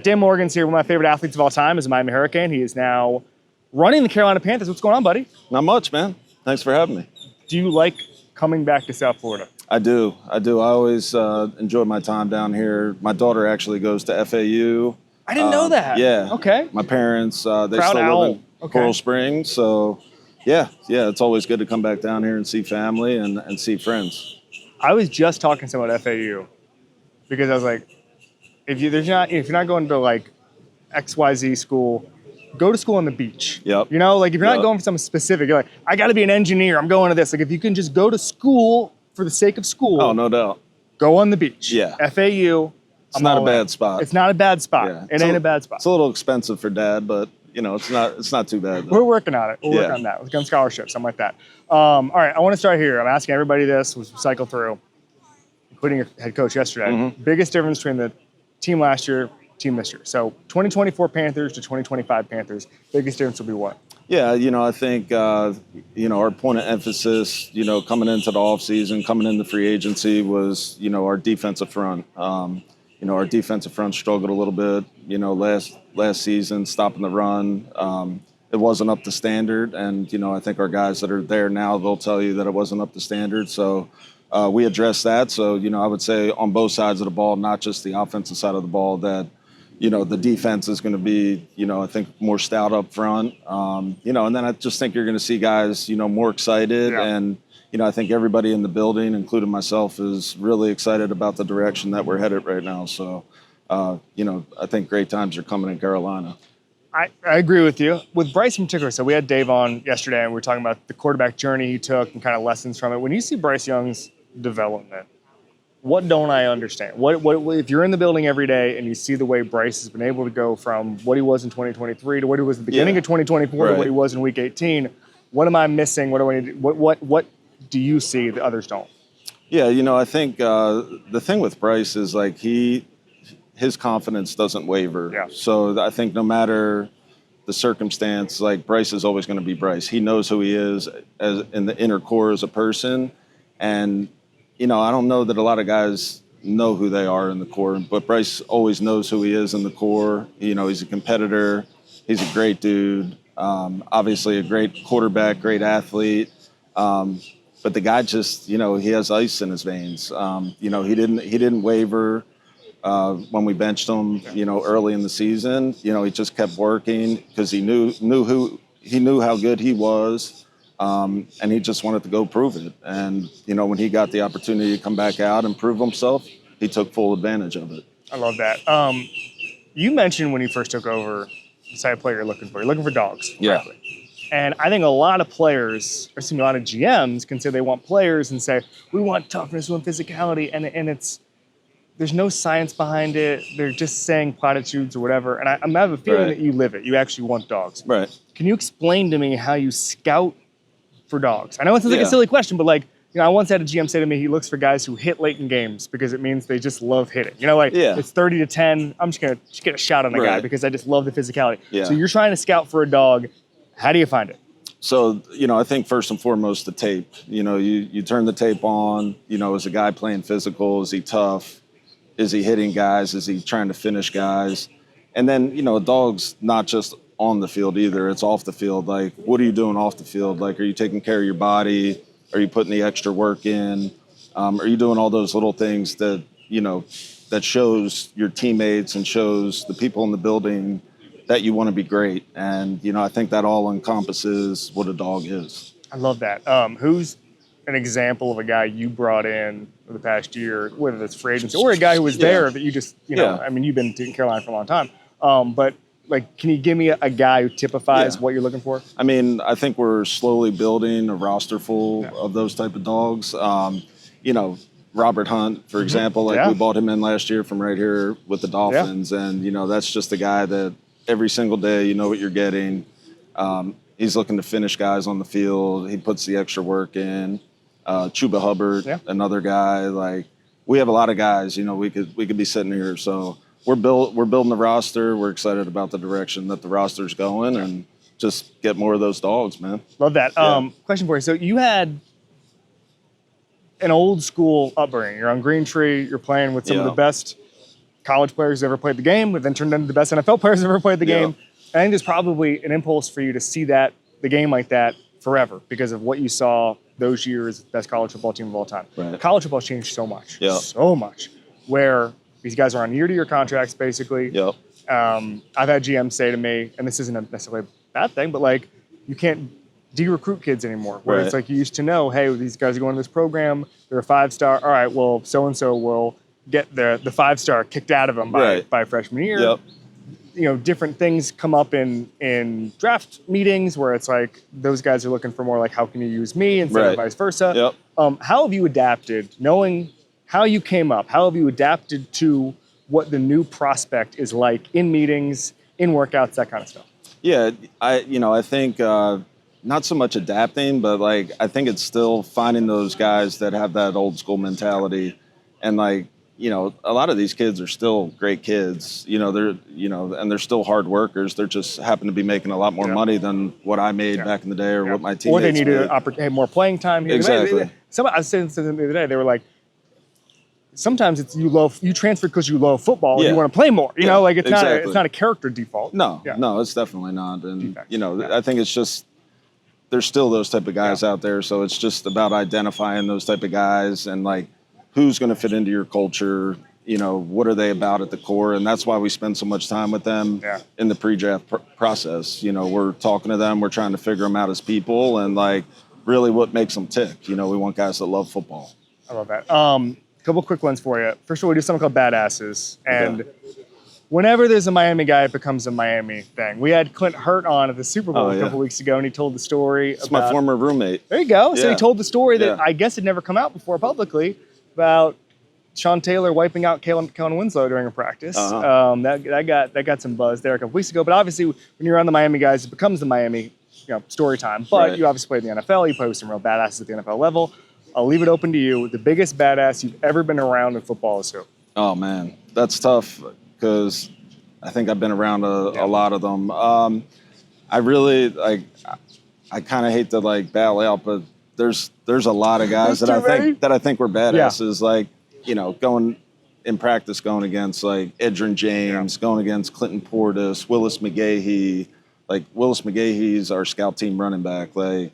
Dan Morgan's here, one of my favorite athletes of all time, is a Miami Hurricane. He is now running the Carolina Panthers. What's going on, buddy? Not much, man. Thanks for having me. Do you like coming back to South Florida? I do. I always enjoy my time down here. My daughter actually goes to FAU. I didn't know that. Yeah. Okay. My parents, they Proud still owl. live in Coral Springs. So, yeah, it's always good to come back down here and see family and see friends. I was just talking to someone at FAU because I was like, if you're not going to like XYZ school, go to school on the beach. Yep. You know, like if you're not going for something specific, you're like, I got to be an engineer. I'm going to this. Like if you can just go to school for the sake of school. Oh, no doubt. Go on the beach. Yeah. It's FAU. not a bad spot. It's not a bad spot. Yeah. It ain't a bad spot. It's a little expensive for Dad, but it's not too bad. We're working on it. We're working on that. We're getting scholarships, something like that. All right, I want to start here. I'm asking everybody this. We'll cycle through, including your head coach yesterday. Mm-hmm. Biggest difference between the team last year, team this year. So 2024 Panthers to 2025 Panthers. Biggest difference will be what? Yeah, I think, our point of emphasis, coming into the offseason, coming into free agency was, our defensive front. Our defensive front struggled a little bit, last season, stopping the run. It wasn't up to standard. And, I think our guys that are there now, they'll tell you that it wasn't up to standard. So we addressed that. So, I would say on both sides of the ball, not just the offensive side of the ball, that the defense is going to be, I think more stout up front. And then I just think you're going to see guys, more excited. Yeah. And, I think everybody in the building, including myself, is really excited about the direction that we're headed right now. So, I think great times are coming in Carolina. I agree with you. With Bryce in particular, so we had Dave on yesterday, and we were talking about the quarterback journey he took and kind of lessons from it. When you see Bryce Young's development, what don't I understand? What if you're in the building every day and you see the way Bryce has been able to go from what he was in 2023 to what he was at the beginning of 2024 to what he was in Week 18? What am I missing? What do I need? What do you see that others don't? Yeah, I think the thing with Bryce is like his confidence doesn't waver. Yeah. So I think no matter the circumstance, like Bryce is always going to be Bryce. He knows who he is as in the inner core as a person, and I don't know that a lot of guys know who they are in the core, but Bryce always knows who he is in the core. He's a competitor. He's a great dude. Obviously a great quarterback, great athlete. But the guy just, he has ice in his veins. He didn't waver when we benched him, early in the season. He just kept working because he knew how good he was. And he just wanted to go prove it. And, when he got the opportunity to come back out and prove himself, he took full advantage of it. I love that. You mentioned when you first took over the type of player you're looking for. You're looking for dogs. Yeah. Frankly. And I think a lot of players, or a lot of GMs, can say they want players and say, we want toughness, we want physicality. And there's no science behind it. They're just saying platitudes or whatever. And I have a feeling that you live it. You actually want dogs. Right. Can you explain to me how you scout for dogs? I know it sounds like a silly question, but I once had a GM say to me, he looks for guys who hit late in games because it means they just love hitting. It's 30-10. I'm just going to get a shot on the guy because I just love the physicality. Yeah. So you're trying to scout for a dog. How do you find it? So, I think first and foremost, the tape. You turn the tape on, is a guy playing physical? Is he tough? Is he hitting guys? Is he trying to finish guys? And then, a dog's not just on the field either. It's off the field. Like, what are you doing off the field? Like, are you taking care of your body? Are you putting the extra work in? Are you doing all those little things that, that shows your teammates and shows the people in the building that you want to be great? And, I think that all encompasses what a dog is. I love that. Who's an example of a guy you brought in for the past year, whether it's free agency or a guy who was there that you just, I mean, you've been in Carolina for a long time. But can you give me a guy who typifies what you're looking for? I mean, I think we're slowly building a roster full of those type of dogs. Robert Hunt, for example, we bought him in last year from right here with the Dolphins. Yeah. And, that's just a guy that every single day, you know what you're getting. He's looking to finish guys on the field. He puts the extra work in. Chuba Hubbard, another guy. We have a lot of guys, we could be sitting here. So we're building the roster. We're excited about the direction that the roster's going and just get more of those dogs, man. Love that. Question for you. So you had an old school upbringing. You're on Green Tree. You're playing with some of the best college players who ever played the game, but then turned into the best NFL players who ever played the Yeah. game. And I think there's probably an impulse for you to see the game like that forever because of what you saw those years, best college football team of all time. Right. College football's changed so much, Yeah. so much, where these guys are on year-to-year contracts, basically. Yep. I've had GMs say to me, and this isn't necessarily a bad thing, but like, you can't de-recruit kids anymore. Where Right. it's like you used to know, hey, these guys are going to this program, they're a 5-star. All right, well, so-and-so will get the 5-star kicked out of them by freshman year. Yep. You know, different things come up in draft meetings where it's like those guys are looking for more like, how can you use me instead of vice versa. Yep. How have you adapted, knowing how you came up? How have you adapted to what the new prospect is like in meetings, in workouts, that kind of stuff? Yeah, I think not so much adapting, but like I think it's still finding those guys that have that old school mentality, and like, you know, a lot of these kids are still great kids. You know, and they're still hard workers. They're just happen to be making a lot more money than what I made back in the day, or what my teammates Or they need made. to have more playing time here. Exactly. I was saying to them the other day, they were like, sometimes it's you transfer because you love football and you want to play more. You know, like it's not a character default. No, it's definitely not. And Defect. I think it's just there's still those type of guys out there. So it's just about identifying those type of guys and like who's going to fit into your culture. You know, what are they about at the core? And that's why we spend so much time with them in the pre-draft process. You know, we're talking to them, we're trying to figure them out as people and like really what makes them tick. You know, we want guys that love football. I love that. Couple quick ones for you. First of all, we do something called Badasses. And whenever there's a Miami guy, it becomes a Miami thing. We had Clint Hurt on at the Super Bowl a couple weeks ago, and he told the story It's my former roommate. There you go. So he told the story that I guess had never come out before publicly about Sean Taylor wiping out Kellen Winslow during a practice. That got some buzz there a couple weeks ago. But obviously, when you're on the Miami guys, it becomes the Miami story time. But you obviously played in the NFL. You played with some real badasses at the NFL level. I'll leave it open to you. The biggest badass you've ever been around in football is who? Oh, man. That's tough because I think I've been around a lot of them. I really, like, I kind of hate to, like, bail out, but there's a lot of guys that I think were badasses. Like, you know, going in practice, going against, like, Edgerrin James, going against Clinton Portis, Willis McGahee. Like, Willis McGahee's our scout team running back. Like,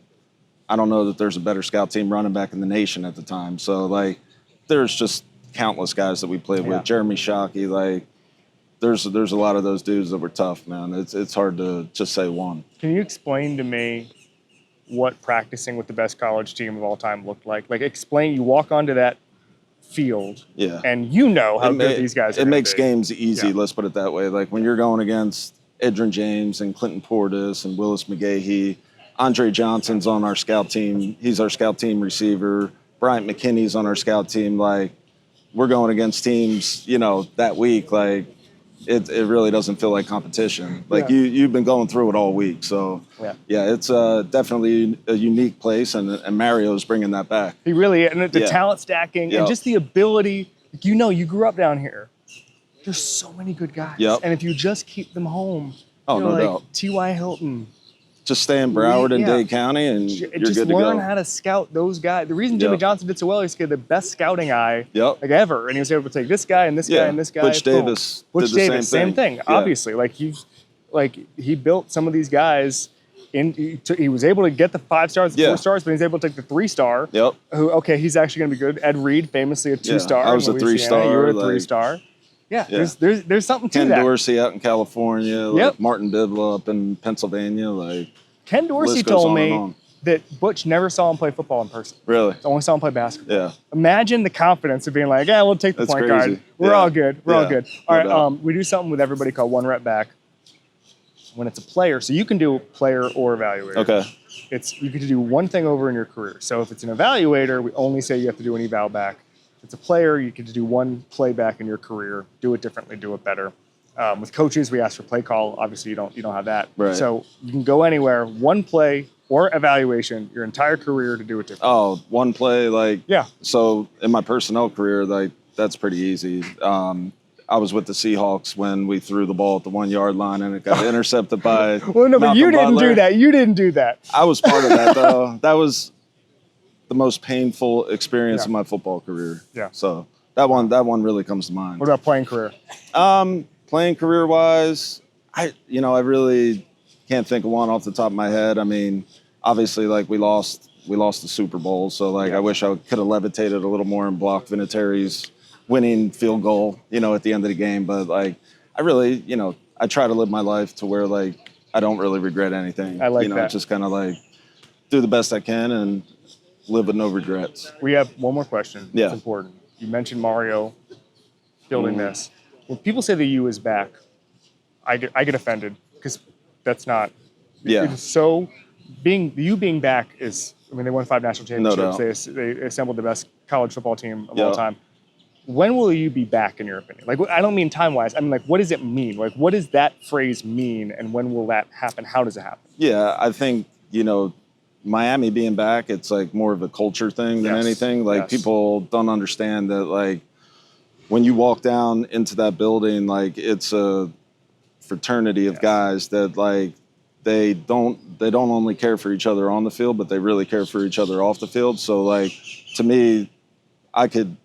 I don't know that there's a better scout team running back in the nation at the time. So, like, there's just countless guys that we played with. Jeremy Shockey, like, there's a lot of those dudes that were tough, man. It's hard to just say one. Can you explain to me what practicing with the best college team of all time looked like? Like, explain, you walk onto that field, and you know how good these guys are. It makes games easy, let's put it that way. Like, when you're going against Edgerrin James and Clinton Portis and Willis McGahee, Andre Johnson's on our scout team. He's our scout team receiver. Bryant McKinney's on our scout team. Like, we're going against teams, you know, that week. Like, it really doesn't feel like competition. Like, you've been going through it all week. So, it's definitely a unique place, and Mario's bringing that back. He really, and the talent stacking and just the ability. You know, you grew up down here. There's so many good guys. And if you just keep them home, no doubt. T.Y. Hilton. Just stay in Broward and Dade County, and you're good to go. Just learn how to scout those guys. The reason Jimmy Johnson did so well is he had the best scouting eye like ever, and he was able to take this guy and this guy and this guy. Butch Davis did the same thing. Obviously, he built some of these guys. He was able to get the 5 stars, the 4 stars, but he was able to take the 3-star. Who he's actually going to be good. Ed Reed, famously a 2-star. I was a 3-star. You were a 3-star. There's something to that. Ken Dorsey out in California, Martin Bibla up in Pennsylvania. Like, Ken Dorsey told me that Butch never saw him play football in person. Really? Only saw him play basketball. Imagine the confidence of being like, we'll take the point guard. We're all good. We're all good. All right, we do something with everybody called one rep back. When it's a player, so you can do player or evaluator. Okay. You get to do one thing over in your career. So if it's an evaluator, we only say you have to do an eval back. If it's a player, you get to do one play back in your career. Do it differently, do it better. With coaches, we ask for play call. Obviously, you don't have that. Right. So you can go anywhere, one play or evaluation, your entire career to do it differently. Oh, one play, like So in my personnel career, like that's pretty easy. I was with the Seahawks when we threw the ball at the 1-yard line and it got intercepted by. Well, no, but you didn't do that. You didn't do that. I was part of that though. That was the most painful experience of my football career. So That one really comes to mind. What about playing career? Playing career wise, I really can't think of one off the top of my head. I mean, obviously, like we lost the Super Bowl, so like I wish I could have levitated a little more and blocked Vinatieri's winning field goal, at the end of the game. But like, I really, I try to live my life to where like I don't really regret anything. I like that. Just kind of like do the best I can and live with no regrets. We have one more question. Yeah. It's important. You mentioned Mario building this. When people say the U is back, I get offended because that's not. Yeah. It's so the U being back is. I mean, they won 5 national championships. No doubt. They assembled the best college football team of Yeah. all time. When will you be back, in your opinion? Like, I don't mean time-wise. I mean, like, what does it mean? Like, what does that phrase mean, and when will that happen? How does it happen? Yeah, I think, Miami being back, it's like more of a culture thing than anything. Like people don't understand that like when you walk down into that building, like it's a fraternity of guys that like they don't only care for each other on the field, but they really care for each other off the field. So like to me, I could,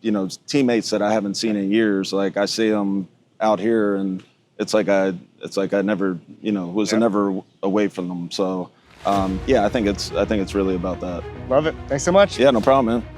teammates that I haven't seen in years, like I see them out here and it's like I never, was never away from them. So I think it's really about that. Love it. Thanks so much. Yeah, no problem, man.